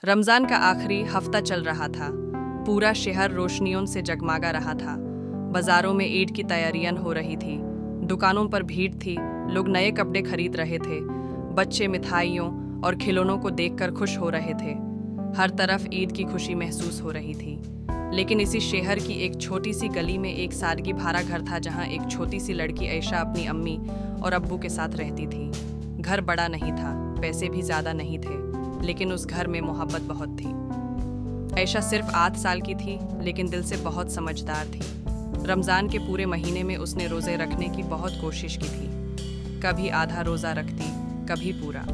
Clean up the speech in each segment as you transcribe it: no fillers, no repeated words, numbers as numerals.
रमज़ान का आखिरी हफ्ता चल रहा था। पूरा शहर रोशनियों से जगमगा रहा था। बाज़ारों में ईद की तैयारियां हो रही थी। दुकानों पर भीड़ थी, लोग नए कपड़े खरीद रहे थे। बच्चे मिठाइयों और खिलौनों को देखकर खुश हो रहे थे। हर तरफ ईद की खुशी महसूस हो रही थी। लेकिन इसी शहर की एक छोटी सी गली में एक सादगी भरा घर था, जहाँ एक छोटी सी लड़की आयशा अपनी अम्मी और अब्बू के साथ रहती थी। घर बड़ा नहीं था, पैसे भी ज़्यादा नहीं थे, लेकिन उस घर में मोहब्बत बहुत थी। आयशा सिर्फ 8 साल की थी, लेकिन दिल से बहुत समझदार थी। रमज़ान के पूरे महीने में उसने रोज़े रखने की बहुत कोशिश की थी। कभी आधा रोज़ा रखती, कभी पूरा।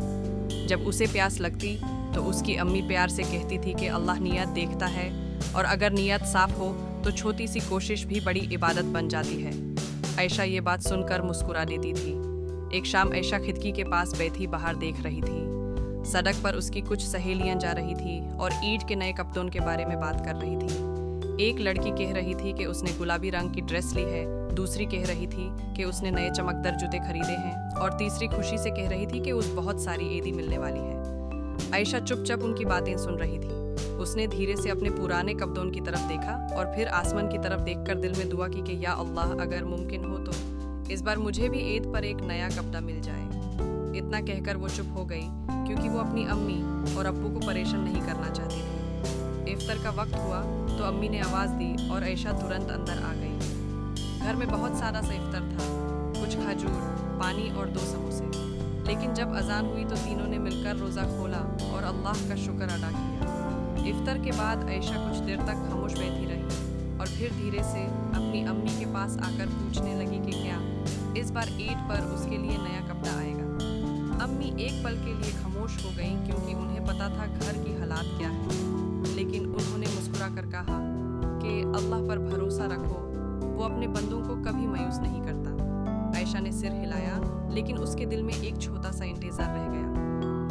जब उसे प्यास लगती तो उसकी अम्मी प्यार से कहती थी कि अल्लाह नियत देखता है, और अगर नियत साफ हो तो छोटी सी कोशिश भी बड़ी इबादत बन जाती है। आयशा ये बात सुनकर मुस्कुरा देती थी। एक शाम आयशा खिड़की के पास बैठी बाहर देख रही थी। सड़क पर उसकी कुछ सहेलियां जा रही थी और ईद के नए कपड़ों के बारे में बात कर रही थी। एक लड़की कह रही थी कि उसने गुलाबी रंग की ड्रेस ली है, दूसरी कह रही थी कि उसने नए चमकदार जूते खरीदे हैं, और तीसरी खुशी से कह रही थी कि उस बहुत सारी ईदी मिलने वाली है। आयशा चुपचाप उनकी बातें सुन रही थी। उसने धीरे से अपने पुराने कपड़ों की तरफ देखा और फिर आसमान की तरफ देखकर दिल में दुआ की कि या अल्लाह, अगर मुमकिन हो तो इस बार मुझे भी ईद पर एक नया कपड़ा मिल जाए। इतना कहकर वो चुप हो गई, क्योंकि वो अपनी अम्मी और अब्बू को परेशान नहीं करना चाहती थी। इफ्तार का वक्त हुआ तो अम्मी ने आवाज़ दी और आयशा तुरंत अंदर आ गई। घर में बहुत सारा सा इफ्तार था, कुछ खजूर, पानी और 2 समोसे। लेकिन जब अजान हुई तो तीनों ने मिलकर रोज़ा खोला और अल्लाह का शुक्र अदा किया। इफ्तार के बाद आयशा कुछ देर तक खामोश बैठी रही और फिर धीरे से अपनी अम्मी के पास आकर पूछने लगी कि क्या इस बार ईद पर उसके लिए नया कपड़ा आएगा। अम्मी एक पल के लिए खामोश हो गईं, क्योंकि उन्हें पता था घर की हालात क्या है। लेकिन उन्होंने मुस्कुरा कर कहा कि अल्लाह पर भरोसा रखो, वो अपने बंदों को कभी मायूस नहीं करता। आयशा ने सिर हिलाया, लेकिन उसके दिल में एक छोटा सा इंतजार रह गया।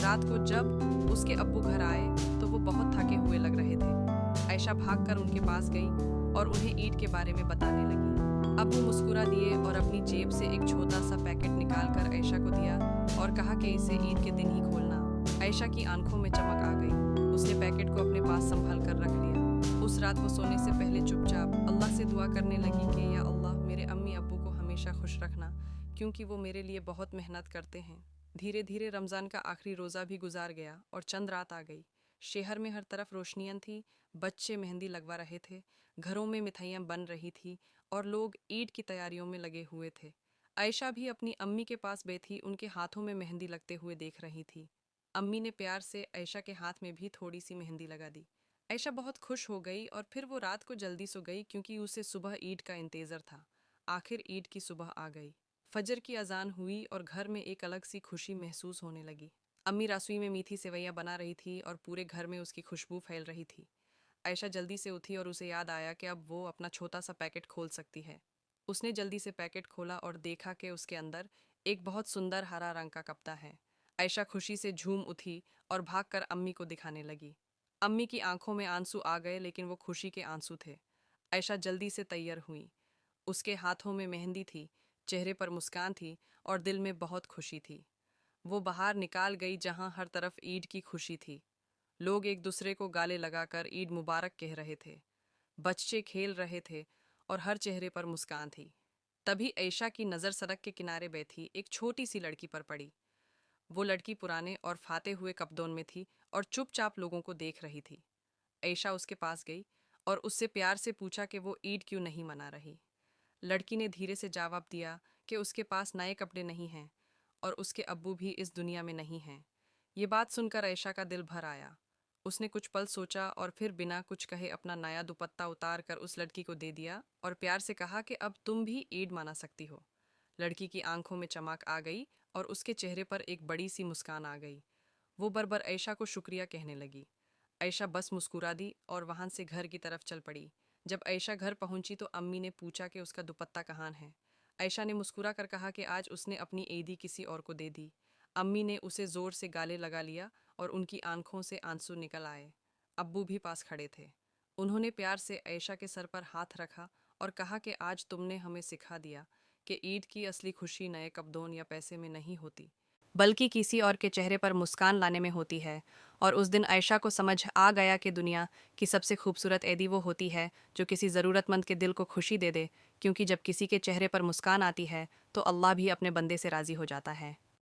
रात को जब उसके अब्बू घर आए तो वो बहुत थके हुए लग रहे थे। आयशा भागकर उनके पास गई और उन्हें ईद के बारे में बताने लगी। अब्बू मुस्कुरा दिए और अपनी जेब से एक छोटा सा पैकेट निकालकर आयशा को दिया और कहा कि इसे ईद के दिन ही खोलना। आयशा की आंखों में चमक आ गई। उसने पैकेट को अपने पास संभाल कर रख लिया। उस रात वो सोने से पहले चुपचाप अल्लाह से दुआ करने लगी कि या अल्लाह, मेरे अम्मी अब्बू को हमेशा खुश रखना, क्योंकि वो मेरे लिए बहुत मेहनत करते हैं। धीरे धीरे रमज़ान का आखिरी रोज़ा भी गुजार गया और चंद रात आ गई। शहर में हर तरफ रोशनियां थी, बच्चे मेहंदी लगवा रहे थे, घरों में मिठाइयाँ बन रही थी और लोग ईद की तैयारियों में लगे हुए थे। आयशा भी अपनी अम्मी के पास बैठी उनके हाथों में मेहंदी लगते हुए देख रही थी। अम्मी ने प्यार से आयशा के हाथ में भी थोड़ी सी मेहंदी लगा दी। आयशा बहुत खुश हो गई और फिर वो रात को जल्दी सो गई, क्योंकि उसे सुबह ईद का इंतज़ार था। आखिर ईद की सुबह आ गई। फजर की अजान हुई और घर में एक अलग सी खुशी महसूस होने लगी। अम्मी रसोई में मीठी सेवैयां बना रही थी और पूरे घर में उसकी खुशबू फैल रही थी। आयशा जल्दी से उठी और उसे याद आया कि अब वो अपना छोटा सा पैकेट खोल सकती है। उसने जल्दी से पैकेट खोला और देखा कि उसके अंदर एक बहुत सुंदर हरा रंग का कपड़ा है। आयशा खुशी से झूम उठी और भागकर अम्मी को दिखाने लगी। अम्मी की आंखों में आंसू आ गए, लेकिन वो खुशी के आंसू थे। आयशा जल्दी से तैयार हुई। उसके हाथों में मेहंदी थी, चेहरे पर मुस्कान थी और दिल में बहुत खुशी थी। वो बाहर निकाल गई, जहां हर तरफ ईद की खुशी थी। लोग एक दूसरे को गाले लगाकर ईद मुबारक कह रहे थे। बच्चे खेल रहे थे और हर चेहरे पर मुस्कान थी। तभी आयशा की नज़र सड़क के किनारे बैठी एक छोटी सी लड़की पर पड़ी। वो लड़की पुराने और फाटे हुए कपड़ों में थी और चुपचाप लोगों को देख रही थी। आयशा उसके पास गई और उससे प्यार से पूछा कि वो ईद क्यों नहीं मना रही। लड़की ने धीरे से जवाब दिया कि उसके पास नए कपड़े नहीं हैं और उसके अब्बू भी इस दुनिया में नहीं हैं। ये बात सुनकर आयशा का दिल भर आया। उसने कुछ पल सोचा और फिर बिना कुछ कहे अपना नया दुपट्टा उतार कर उस लड़की को दे दिया और प्यार से कहा कि अब तुम भी ईद मना सकती हो। लड़की की आंखों में चमक आ गई और उसके चेहरे पर एक बड़ी सी मुस्कान आ गई। वो बरबर आयशा को शुक्रिया कहने लगी। आयशा बस मुस्कुरा दी और वहां से घर की तरफ चल पड़ी। जब आयशा घर पहुंची तो अम्मी ने पूछा कि उसका दुपट्टा कहाँ है। आयशा ने मुस्कुरा कर कहा कि आज उसने अपनी ईदी किसी और को दे दी। अम्मी ने उसे जोर से गाले लगा लिया और उनकी आंखों से आंसू निकल आए। अब्बू भी पास खड़े थे। उन्होंने प्यार से आयशा के सर पर हाथ रखा और कहा कि आज तुमने हमें सिखा दिया कि ईद की असली खुशी नए कपड़ों या पैसे में नहीं होती, بلکہ کسی اور کے چہرے پر مسکان لانے میں ہوتی ہے۔ اور اس دن عائشہ کو سمجھ آ گیا کہ دنیا کی سب سے خوبصورت عیدی وہ ہوتی ہے جو کسی ضرورت مند کے دل کو خوشی دے دے، کیونکہ جب کسی کے چہرے پر مسکان آتی ہے تو اللہ بھی اپنے بندے سے راضی ہو جاتا ہے۔